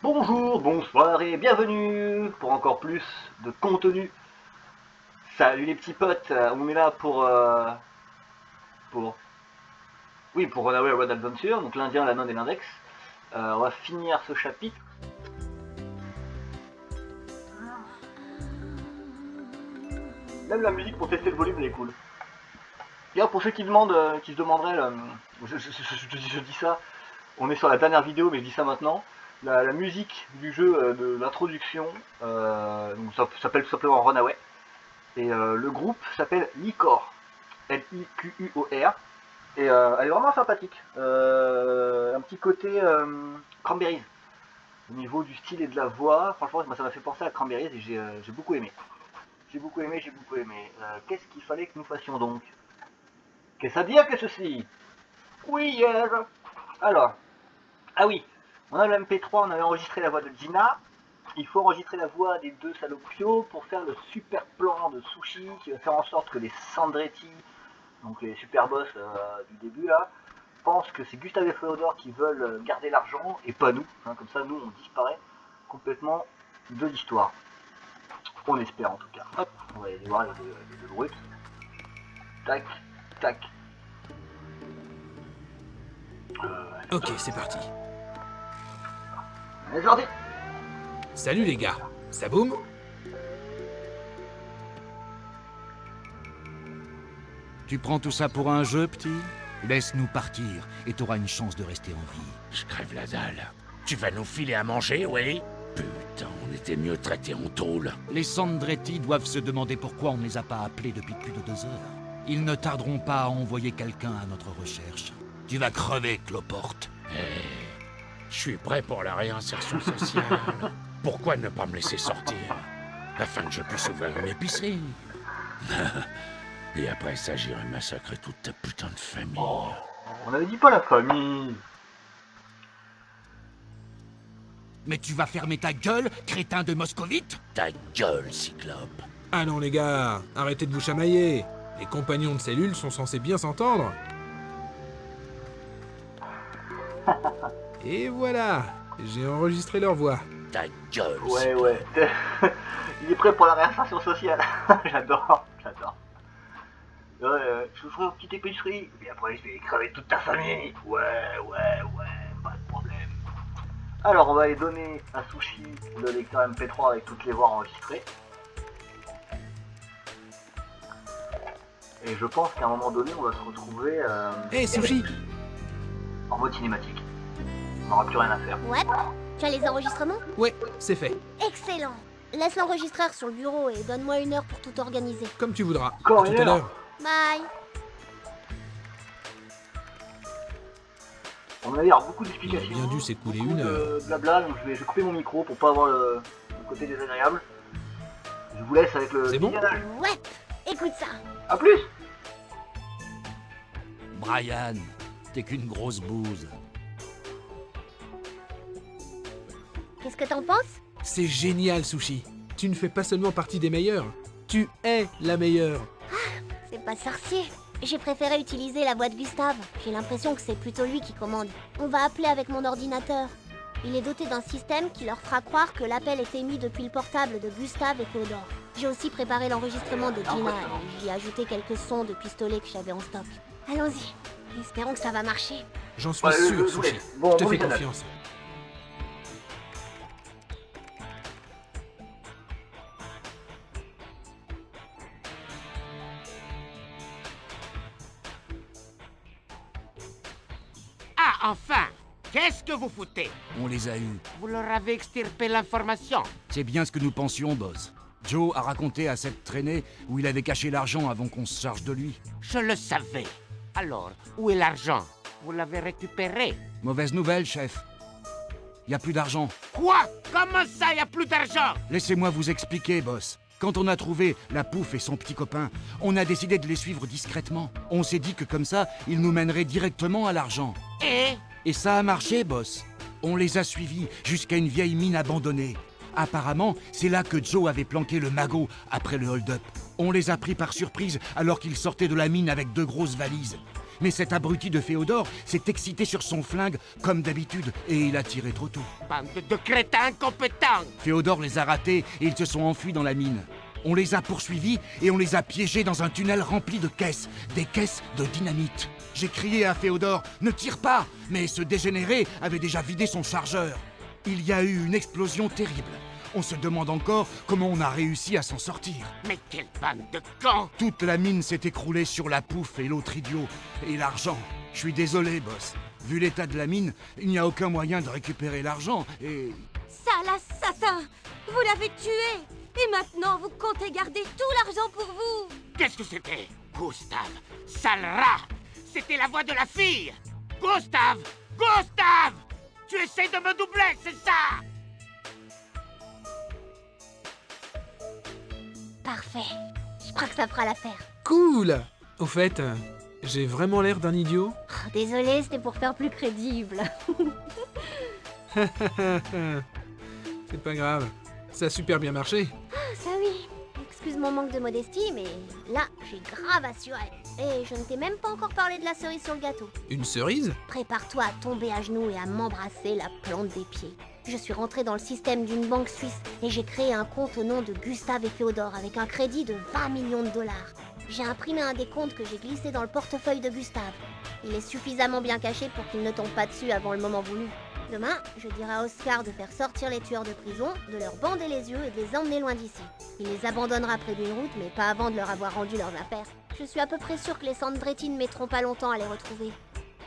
Bonjour, bonsoir et bienvenue pour encore plus de contenu. Salut les petits potes, on est là pour pour Runaway Road Adventure, donc l'Indien, la nonne et l'index. On va finir ce chapitre. Même la musique pour tester le volume elle est cool. D'ailleurs pour ceux qui demandent, qui se demanderaient, je dis ça, on est sur la dernière vidéo mais je dis ça maintenant. La musique du jeu de l'introduction, donc ça s'appelle tout simplement Runaway. Et le groupe s'appelle Liquor, L-I-Q-U-O-R. Et elle est vraiment sympathique. Un petit côté Cranberries. Au niveau du style et de la voix, franchement, ça m'a fait penser à Cranberries et j'ai beaucoup aimé. J'ai beaucoup aimé. Qu'est-ce qu'il fallait que nous fassions donc? Qu'est-ce à dire que ceci? Oui, hier. Alors, ah oui, on a le MP3, on avait enregistré la voix de Gina. Il faut enregistrer la voix des deux salopios pour faire le super plan de Sushi qui va faire en sorte que les Sandretti, donc les super boss du début là, pensent que c'est Gustave et Féodor qui veulent garder l'argent et pas nous. Hein, comme ça, nous, on disparaît complètement de l'histoire. On espère en tout cas. Hop, on va aller voir les deux brutes. Tac, tac. Ok, c'est parti. Les ordi. Salut les gars, ça boum? Tu prends tout ça pour un jeu, petit? Laisse-nous partir, et t'auras une chance de rester en vie. Je crève la dalle. Tu vas nous filer à manger, oui? Putain, on était mieux traités en tôle. Les Sandretti doivent se demander pourquoi on ne les a pas appelés depuis plus de 2 heures. Ils ne tarderont pas à envoyer quelqu'un à notre recherche. Tu vas crever, Cloporte. Je suis prêt pour la réinsertion sociale. Pourquoi ne pas me laisser sortir? Afin que je puisse ouvrir une épicerie. Et après ça, j'irai massacrer toute ta putain de famille. Oh, on avait dit pas la famille. Mais tu vas fermer ta gueule, crétin de moscovite? Ta gueule, Cyclope. Ah non les gars, arrêtez de vous chamailler. Les compagnons de cellule sont censés bien s'entendre. Et voilà, j'ai enregistré leur voix. Ta gueule, Ouais, Cyclope. ouais. Il est prêt pour la réinsertion sociale. J'adore. Je vous ferai une petite épicerie. Et après, je vais crever toute ta famille. Ouais, pas de problème. Alors, on va aller donner à Sushi le lecteur MP3 avec toutes les voix enregistrées. Et je pense qu'à un moment donné, on va se retrouver Hey Sushi, en mode cinématique. On n'aura plus rien à faire. Ouais, tu as les enregistrements? ouais, c'est fait. Excellent. Laisse l'enregistreur sur le bureau et donne-moi 1 heure pour tout organiser. Comme tu voudras. Encore À tout une à heure. l'heure. Bye. On a l'air beaucoup d'explications. Il a bien dû s'écouler beaucoup 1 de heure. blabla, donc je vais couper mon micro pour pas avoir le côté désagréable. Je vous laisse avec le C'est bon? visionnage. Ouais, écoute ça. A plus. Brian, t'es qu'une grosse bouse. Qu'est-ce que t'en penses? C'est génial Sushi. Tu ne fais pas seulement partie des meilleurs. Tu es la meilleure. C'est pas sorcier. J'ai préféré utiliser la voix de Gustave. J'ai l'impression que c'est plutôt lui qui commande. On va appeler avec mon ordinateur. Il est doté d'un système qui leur fera croire que l'appel est émis depuis le portable de Gustave et Théodore. J'ai aussi préparé l'enregistrement de Gina et j'y ai ajouté quelques sons de pistolet que j'avais en stock. Allons-y. Espérons que ça va marcher. J'en suis Ouais, sûr, je Sushi. laisse. Bon, Je te bon fais visionnage. confiance. Ah, enfin! Qu'est-ce que vous foutez? On les a eus. Vous leur avez extirpé l'information. C'est bien ce que nous pensions, boss. Joe a raconté à cette traînée où il avait caché l'argent avant qu'on se charge de lui. Je le savais. Alors, où est l'argent? Vous l'avez récupéré? Mauvaise nouvelle, chef. Y a plus d'argent. Quoi? Comment ça, y a plus d'argent? Laissez-moi vous expliquer, boss. Quand on a trouvé la Pouffe et son petit copain, on a décidé de les suivre discrètement. On s'est dit que comme ça, ils nous mèneraient directement à l'argent. Et ça a marché, boss. On les a suivis jusqu'à une vieille mine abandonnée. Apparemment, c'est là que Joe avait planqué le magot après le hold-up. On les a pris par surprise alors qu'ils sortaient de la mine avec 2 grosses valises. Mais cet abruti de Féodor s'est excité sur son flingue, comme d'habitude, et il a tiré trop tôt. Bande de crétins incompétents! Féodor les a ratés et ils se sont enfuis dans la mine. On les a poursuivis et on les a piégés dans un tunnel rempli de caisses, des caisses de dynamite. J'ai crié à Féodor, ne tire pas, mais ce dégénéré avait déjà vidé son chargeur. Il y a eu une explosion terrible. On se demande encore comment on a réussi à s'en sortir. Mais quelle bande de cons! Toute la mine s'est écroulée sur la pouffe et l'autre idiot, et l'argent. Je suis désolé, boss. Vu l'état de la mine, il n'y a aucun moyen de récupérer l'argent, et... Sale assassin! Vous l'avez tué! Et maintenant, vous comptez garder tout l'argent pour vous! Qu'est-ce que c'était? Gustave! Sale rat! C'était la voix de la fille! Gustave! Gustave! Tu essaies de me doubler, c'est ça? Parfait. Je crois que ça fera l'affaire. Cool! Au fait, j'ai vraiment l'air d'un idiot? Oh, désolé, c'était pour faire plus crédible. C'est pas grave. Ça a super bien marché. Ça oui. Excuse mon manque de modestie, mais là, j'ai grave assuré. Et je ne t'ai même pas encore parlé de la cerise sur le gâteau. Une cerise? Prépare-toi à tomber à genoux et à m'embrasser la plante des pieds. Je suis rentrée dans le système d'une banque suisse et j'ai créé un compte au nom de Gustave et Féodor avec un crédit de 20 millions de dollars. J'ai imprimé un décompte que j'ai glissé dans le portefeuille de Gustave. Il est suffisamment bien caché pour qu'il ne tombe pas dessus avant le moment voulu. Demain, je dirai à Oscar de faire sortir les tueurs de prison, de leur bander les yeux et de les emmener loin d'ici. Il les abandonnera près d'une route, mais pas avant de leur avoir rendu leurs affaires. Je suis à peu près sûre que les Sandretti ne mettront pas longtemps à les retrouver.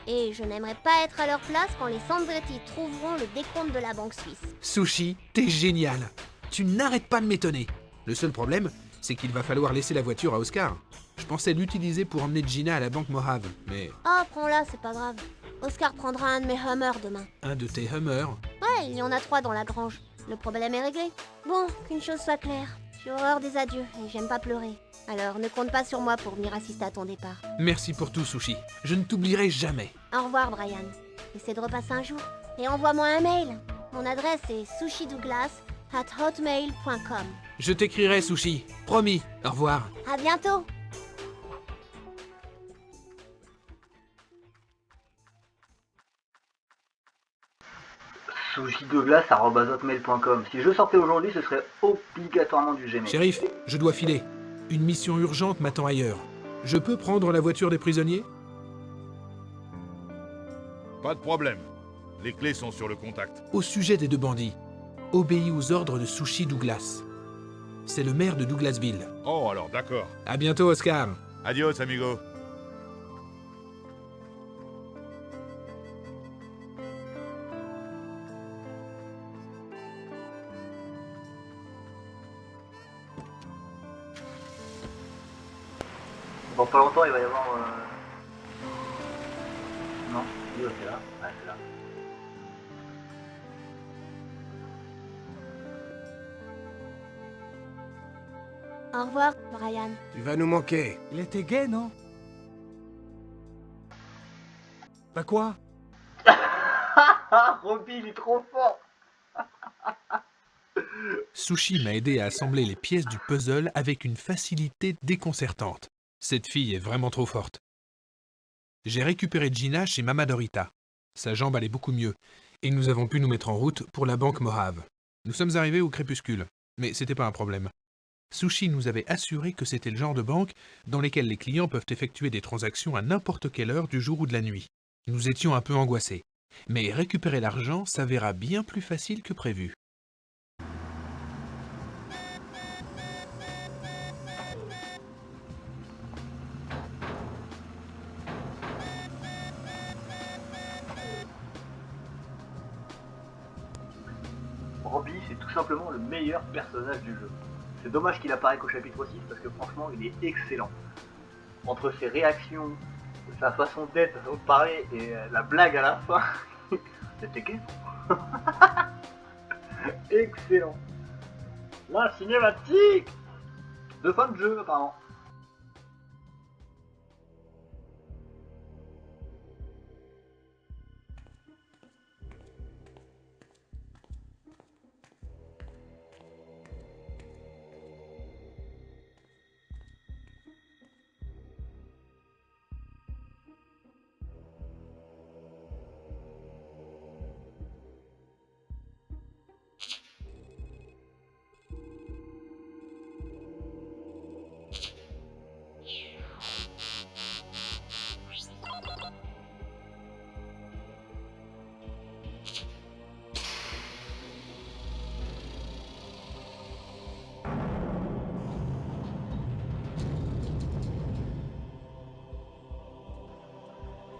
Et je n'aimerais pas être à leur place quand les Sandretti trouveront le décompte de la banque suisse. Sushi, t'es génial. Tu n'arrêtes pas de m'étonner. Le seul problème, c'est qu'il va falloir laisser la voiture à Oscar. Je pensais l'utiliser pour emmener Gina à la banque Mojave, mais... Oh, prends-la, c'est pas grave. Oscar prendra un de mes Hummers demain. Un de tes Hummers? Ouais, il y en a 3 dans la grange. Le problème est réglé. Bon, qu'une chose soit claire. J'ai horreur des adieux et j'aime pas pleurer. Alors ne compte pas sur moi pour venir assister à ton départ. Merci pour tout, Sushi. Je ne t'oublierai jamais. Au revoir, Brian. Essaie de repasser un jour. Et envoie-moi un mail. Mon adresse est sushidouglas@hotmail.com. Je t'écrirai, Sushi. Promis. Au revoir. À bientôt. sushidouglas@hotmail.com. Si je sortais aujourd'hui, ce serait obligatoirement du Gmail. Shérif, je dois filer. Une mission urgente m'attend ailleurs. Je peux prendre la voiture des prisonniers? Pas de problème. Les clés sont sur le contact. Au sujet des 2 bandits, obéis aux ordres de Sushi Douglas. C'est le maire de Douglasville. Oh, alors d'accord. À bientôt, Oscar. Adios, amigo. Bon, pas longtemps, il va y avoir... Non, oui, c'est là. Ouais, c'est là. Au revoir, Brian. Tu vas nous manquer. Il était gay, non? Bah quoi? Robbie, il est trop fort. Sushi m'a aidé à assembler les pièces du puzzle avec une facilité déconcertante. Cette fille est vraiment trop forte. J'ai récupéré Gina chez Mama Dorita. Sa jambe allait beaucoup mieux, et nous avons pu nous mettre en route pour la banque Mojave. Nous sommes arrivés au crépuscule, mais c'était pas un problème. Sushi nous avait assuré que c'était le genre de banque dans lesquelles les clients peuvent effectuer des transactions à n'importe quelle heure du jour ou de la nuit. Nous étions un peu angoissés, mais récupérer l'argent s'avéra bien plus facile que prévu. Robbie, c'est tout simplement le meilleur personnage du jeu. C'est dommage qu'il apparaît qu'au chapitre 6 parce que franchement, il est excellent. Entre ses réactions, sa façon d'être, sa façon de parler et la blague à la fin, c'était gay. Excellent. La cinématique de fin de jeu, apparemment.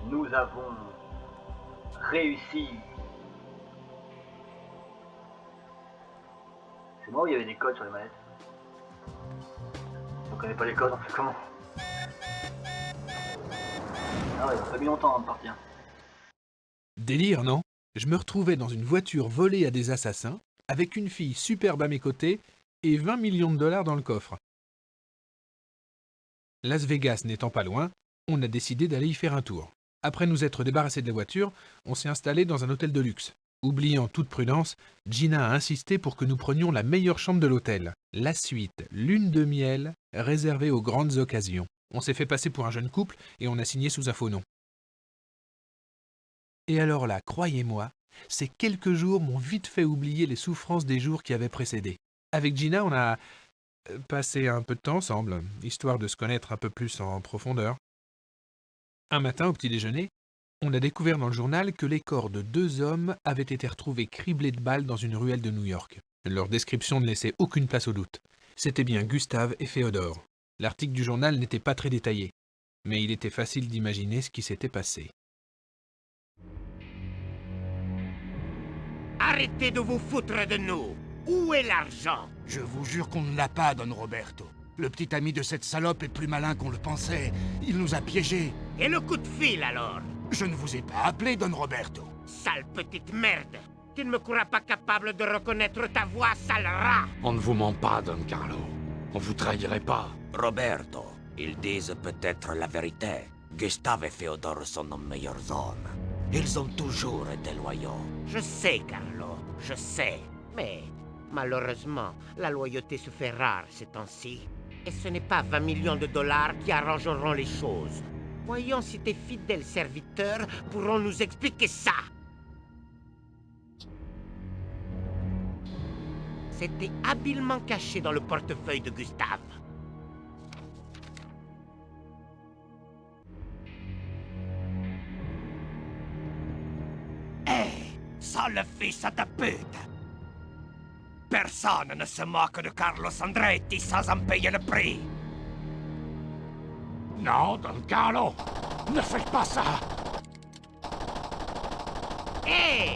Nous avons réussi. C'est moi où il y avait des codes sur les manettes. On connaît pas les codes, on fait comment? Ah ouais, ça a mis longtemps avant de partir. Délire, non? Je me retrouvais dans une voiture volée à des assassins, avec une fille superbe à mes côtés et 20 millions de dollars dans le coffre. Las Vegas n'étant pas loin, on a décidé d'aller y faire un tour. Après nous être débarrassés de la voiture, on s'est installé dans un hôtel de luxe. Oubliant toute prudence, Gina a insisté pour que nous prenions la meilleure chambre de l'hôtel. La suite, lune de miel, réservée aux grandes occasions. On s'est fait passer pour un jeune couple et on a signé sous un faux nom. Et alors là, croyez-moi, ces quelques jours m'ont vite fait oublier les souffrances des jours qui avaient précédé. Avec Gina, on a passé un peu de temps ensemble, histoire de se connaître un peu plus en profondeur. Un matin, au petit déjeuner, on a découvert dans le journal que les corps de 2 hommes avaient été retrouvés criblés de balles dans une ruelle de New York. Leur description ne laissait aucune place au doute. C'était bien Gustave et Féodore. L'article du journal n'était pas très détaillé, mais il était facile d'imaginer ce qui s'était passé. Arrêtez de vous foutre de nous. Où est l'argent? Je vous jure qu'on ne l'a pas, Don Roberto. Le petit ami de cette salope est plus malin qu'on le pensait. Il nous a piégés. Et le coup de fil alors? Je ne vous ai pas appelé, Don Roberto. Sale petite merde. Tu ne me crois pas capable de reconnaître ta voix, sale rat? On ne vous ment pas, Don Carlo. On vous trahirait pas. Roberto, ils disent peut-être la vérité. Gustave et Féodore sont nos meilleurs hommes. Ils ont toujours été loyaux. Je sais, Carlo, je sais. Mais malheureusement, la loyauté se fait rare ces temps-ci. Et ce n'est pas 20 millions de dollars qui arrangeront les choses. Voyons si tes fidèles serviteurs pourront nous expliquer ça. C'était habilement caché dans le portefeuille de Gustave. Sale fils de pute! Personne ne se moque de Carlos Andretti sans en payer le prix. Non, Don Carlo, ne faites pas ça. Hé!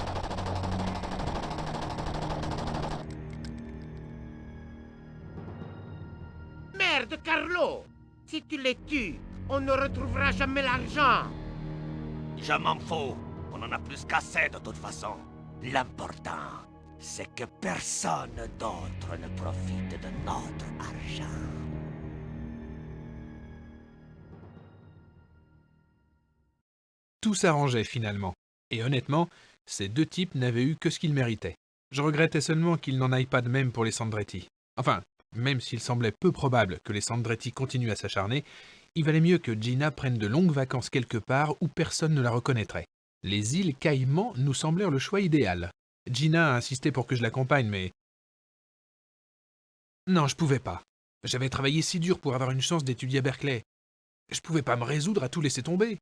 Merde, Carlo! Si tu les tues, on ne retrouvera jamais l'argent. Je m'en fous. On en a plus qu'assez de toute façon. L'important, c'est que personne d'autre ne profite de notre argent. Tout s'arrangeait finalement. Et honnêtement, ces 2 types n'avaient eu que ce qu'ils méritaient. Je regrettais seulement qu'ils n'en aillent pas de même pour les Sandretti. Enfin, même s'il semblait peu probable que les Sandretti continuent à s'acharner, il valait mieux que Gina prenne de longues vacances quelque part où personne ne la reconnaîtrait. Les îles Caïmans nous semblèrent le choix idéal. Gina a insisté pour que je l'accompagne, mais... Non, je pouvais pas. J'avais travaillé si dur pour avoir une chance d'étudier à Berkeley. Je pouvais pas me résoudre à tout laisser tomber.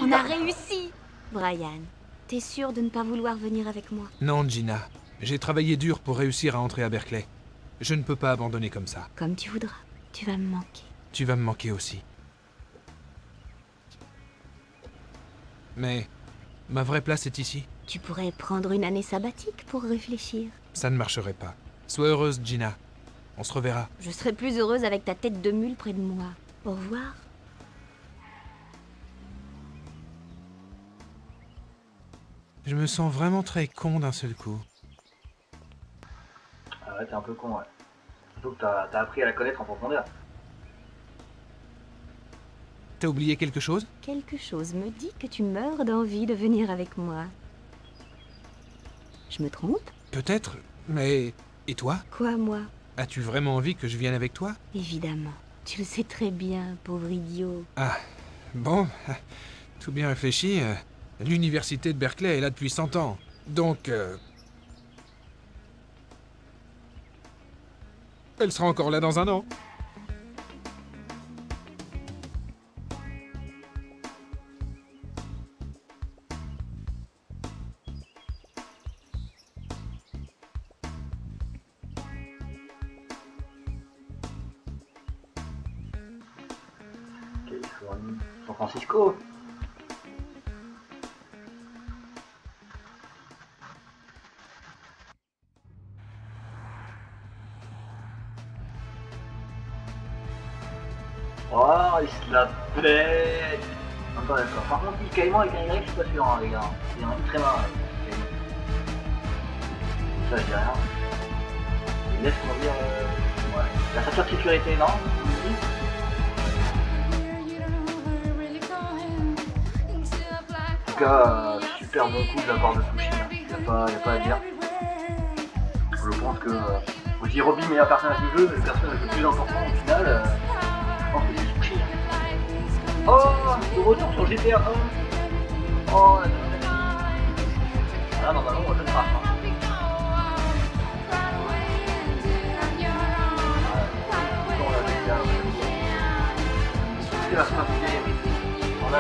On a réussi! Brian, t'es sûr de ne pas vouloir venir avec moi? Non, Gina. J'ai travaillé dur pour réussir à entrer à Berkeley. Je ne peux pas abandonner comme ça. Comme tu voudras. Tu vas me manquer. Tu vas me manquer aussi. Mais ma vraie place est ici. Tu pourrais prendre une année sabbatique pour réfléchir. Ça ne marcherait pas. Sois heureuse, Gina. On se reverra. Je serais plus heureuse avec ta tête de mule près de moi. Au revoir. Je me sens vraiment très con d'un seul coup. Ah ouais, t'es un peu con, ouais. Surtout que t'as appris à la connaître en profondeur. T'as oublié quelque chose? Quelque chose me dit que tu meurs d'envie de venir avec moi. Je me trompe? Peut-être, mais... Et toi? Quoi, moi? As-tu vraiment envie que je vienne avec toi? Évidemment. Tu le sais très bien, pauvre idiot. Ah, bon, tout bien réfléchi. L'université de Berkeley est là depuis 100 ans. Donc, elle sera encore là dans un an. Californie, San Francisco. Oh, il se la pète. Attends, d'accord. Par contre, il Caïman avec un Y, je suis pas sûr, hein, les gars. C'est un très marrant. Ça, je dis rien. Il laisse, comment dire, ouais. La ceinture de sécurité, non? En tout cas, super bon coup de la part de Sushi. Il n'y a pas à dire. Je pense que on dit Robin meilleur personnage du jeu, mais le personnage le plus important au final, je pense que c'est Sushi. Oh, le retour sur GTA 1. Oh, là, normalement, on va le faire. C'est la stratégie. On a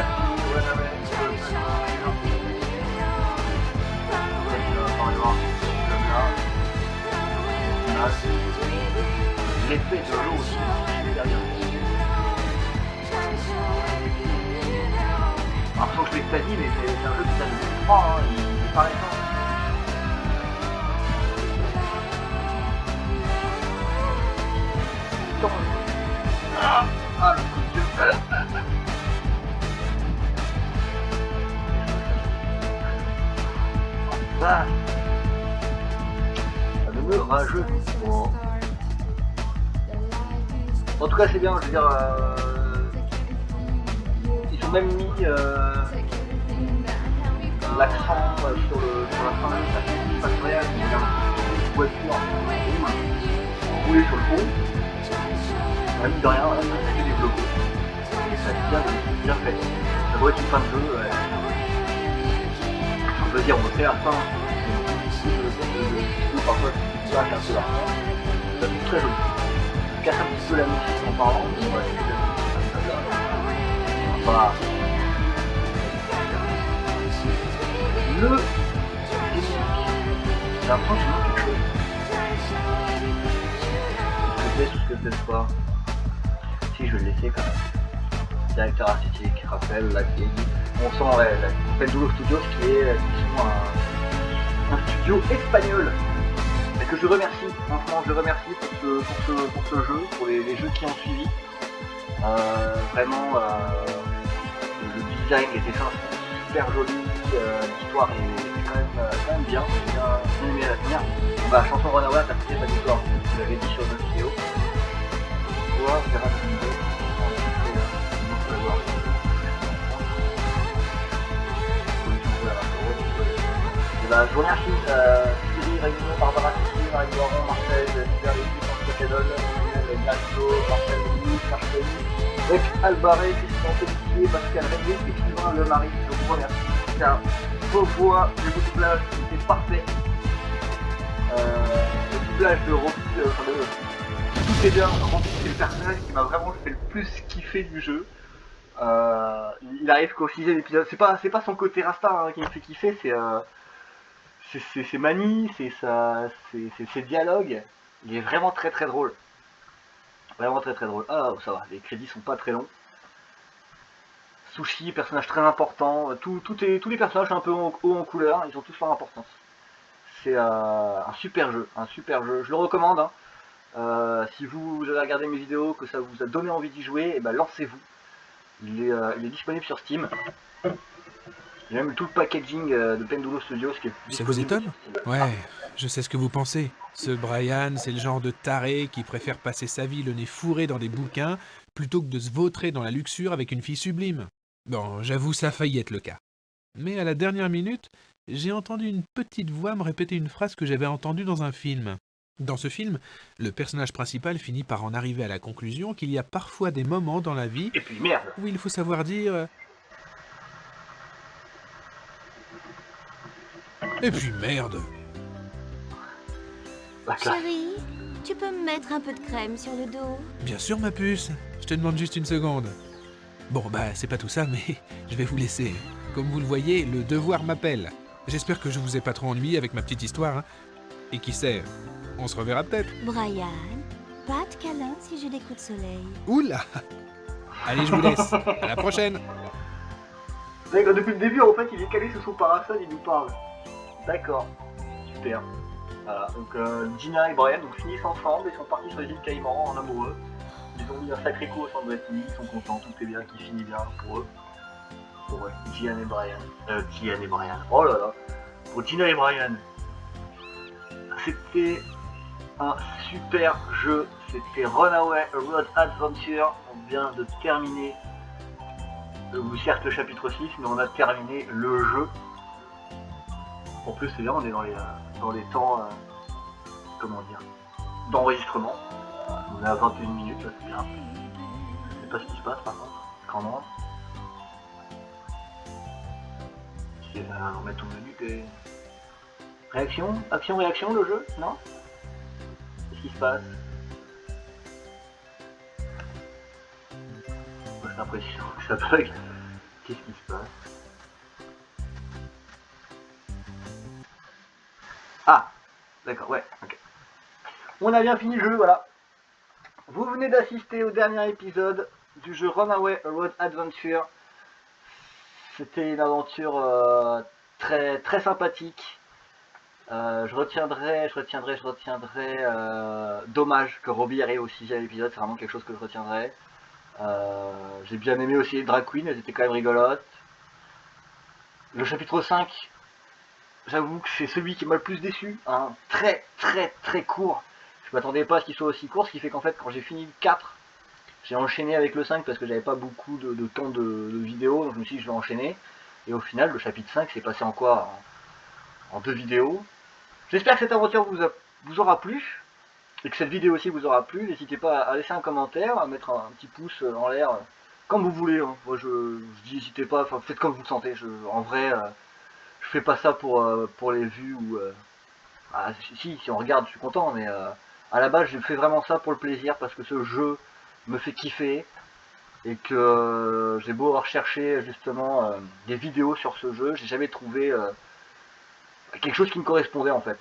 l'effet de l'eau aussi, derrière. Alors, je l'ai pas dit, mais c'est un jeu qui date de 3, hein, il est pas récent. Ah, le coup de Dieu. Ah, ça demeure rageux. Bon. En tout cas, c'est bien, je veux dire, ils ont même mis l'accent sur la fin de la passerelle, une voiture roulée sur le pont. Mine de rien, ça fait des logos. Et ça a bien fait. Ça doit être une fin de jeu. On peut dire, on fait la fin. Parfois, ça casse un peu la fin. Ça fait très joli. Ça casse un petit peu la musique en parlant. Voilà. Le générique. J'ai l'impression que c'est quelque chose. Je sais ce que c'est pas. Si, je vais le laisser quand même. Directeur artistique, Raphaël Lacquier. On sent la Pendulo Studios qui sont un studio espagnol. Et que je remercie, franchement je remercie pour ce jeu, pour les jeux qui ont suivi. Vraiment, le design était super joli, l'histoire est quand même bien aimé à la tenir. Bah, chanson Runaway, ça fait pas d'histoire, vous l'avez dit sur notre vidéo. Voilà, on verra si vous voulez. Je vous remercie Thierry, Réunion, Barbara, Cécile, Marie Laurent, Marcel, Liberty, François Cadol, Nacho, Marcel Denis, Marcel Rick Albaré, Christian Pelletier, Pascal Rémy et Sylvain Lemarie. Je vous remercie car vos voix, le doublage était parfait. Le doublage de Robbie, tout est bien. Robbie, c'est le personnage qui m'a vraiment fait le plus kiffer du jeu. Il arrive qu'au 6ème épisode, c'est pas son côté Rasta hein, qui me fait kiffer, c'est ses manies, c'est ses dialogues. Il est vraiment très très drôle. Vraiment très très drôle. Ah ça va, les crédits sont pas très longs. Sushi, personnage très important. Tous les personnages sont un peu haut en couleur, ils ont tous leur importance. C'est un super jeu, Je le recommande. Hein. Si vous avez regardé mes vidéos, que ça vous a donné envie d'y jouer, et ben lancez-vous. Il est disponible sur Steam. Il y a même tout le packaging de Pendulo Studios qui est Ça vous étonne? Ouais, je sais ce que vous pensez. Ce Brian, c'est le genre de taré qui préfère passer sa vie le nez fourré dans des bouquins plutôt que de se vautrer dans la luxure avec une fille sublime. Bon, j'avoue, ça a failli être le cas. Mais à la dernière minute, j'ai entendu une petite voix me répéter une phrase que j'avais entendue dans un film. Dans ce film, le personnage principal finit par en arriver à la conclusion qu'il y a parfois des moments dans la vie Et puis merde. où il faut savoir dire... Et puis merde. La classe. Chérie, tu peux me mettre un peu de crème sur le dos? Bien sûr, ma puce. Je te demande juste une seconde. Bon, bah, c'est pas tout ça, mais je vais vous laisser. Comme vous le voyez, le devoir m'appelle. J'espère que je vous ai pas trop ennuyé avec ma petite histoire. Hein. Et qui sait, on se reverra peut-être. Brian, pas de câlin si j'ai des coups de soleil. Oula. Allez, je vous laisse. À la prochaine. D'accord, depuis le début, en fait, il est calé sous son parasol, il nous parle. D'accord. Super. Voilà, donc Gina et Brian donc, finissent ensemble et sont partis sur les îles Caïmans en amoureux. Ils ont mis un sacré coup au centre de la famille, ils sont contents, tout est bien, qui finit bien pour eux. Pour Gian et Brian. Gian et Brian. Oh là là. Pour Gina et Brian. C'était un super jeu. C'était Runaway A Road Adventure. On vient de terminer, certes le chapitre 6, mais on a terminé le jeu. En plus, c'est bien, on est dans les temps, comment dire, d'enregistrement. On est à 21 minutes, là, c'est bien. Je sais pas ce qui se passe par contre, quand même. Si on va remettre au menu des... Réaction, action-réaction, le jeu, non? Qu'est-ce qui se passe? J'ai l'impression que ça bug. Qu'est-ce qui se passe? Ah, d'accord, ouais, ok. On a bien fini le jeu, voilà. Vous venez d'assister au dernier épisode du jeu Runaway A Road Adventure. C'était une aventure très, très sympathique. Je retiendrai dommage que Robbie arrive au 6ème épisode, c'est vraiment quelque chose que je retiendrai. J'ai bien aimé aussi les drag queens, elles étaient quand même rigolotes. Le chapitre 5, j'avoue que c'est celui qui m'a le plus déçu, hein. Très très très court. Je m'attendais pas à ce qu'il soit aussi court, ce qui fait qu'en fait quand j'ai fini le 4, j'ai enchaîné avec le 5 parce que j'avais pas beaucoup de temps de vidéo, donc je me suis dit je vais enchaîner. Et au final le chapitre 5 s'est passé en quoi? En 2 vidéos. J'espère que cette aventure vous aura plu, et que cette vidéo aussi vous aura plu. N'hésitez pas à laisser un commentaire, à mettre un petit pouce en l'air, comme vous voulez. Hein. Moi je dis n'hésitez pas, enfin faites comme vous le sentez. En vrai, je fais pas ça pour les vues ou... Ah, si on regarde, je suis content, mais à la base, je fais vraiment ça pour le plaisir, parce que ce jeu me fait kiffer, et que j'ai beau avoir cherché justement des vidéos sur ce jeu, j'ai jamais trouvé quelque chose qui me correspondait en fait.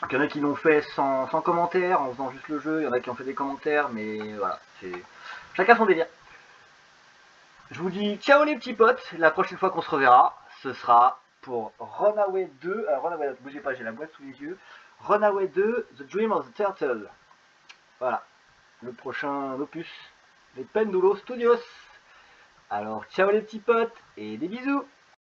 Il y en a qui l'ont fait sans commentaire, en faisant juste le jeu, il y en a qui ont fait des commentaires, mais voilà, c'est chacun son délire. Je vous dis ciao les petits potes, la prochaine fois qu'on se reverra, ce sera pour Runaway 2, Runaway, bougez pas, j'ai la boîte sous les yeux, Runaway 2, The Dream of the Turtle. Voilà, le prochain opus des Pendulo Studios. Alors ciao les petits potes, et des bisous.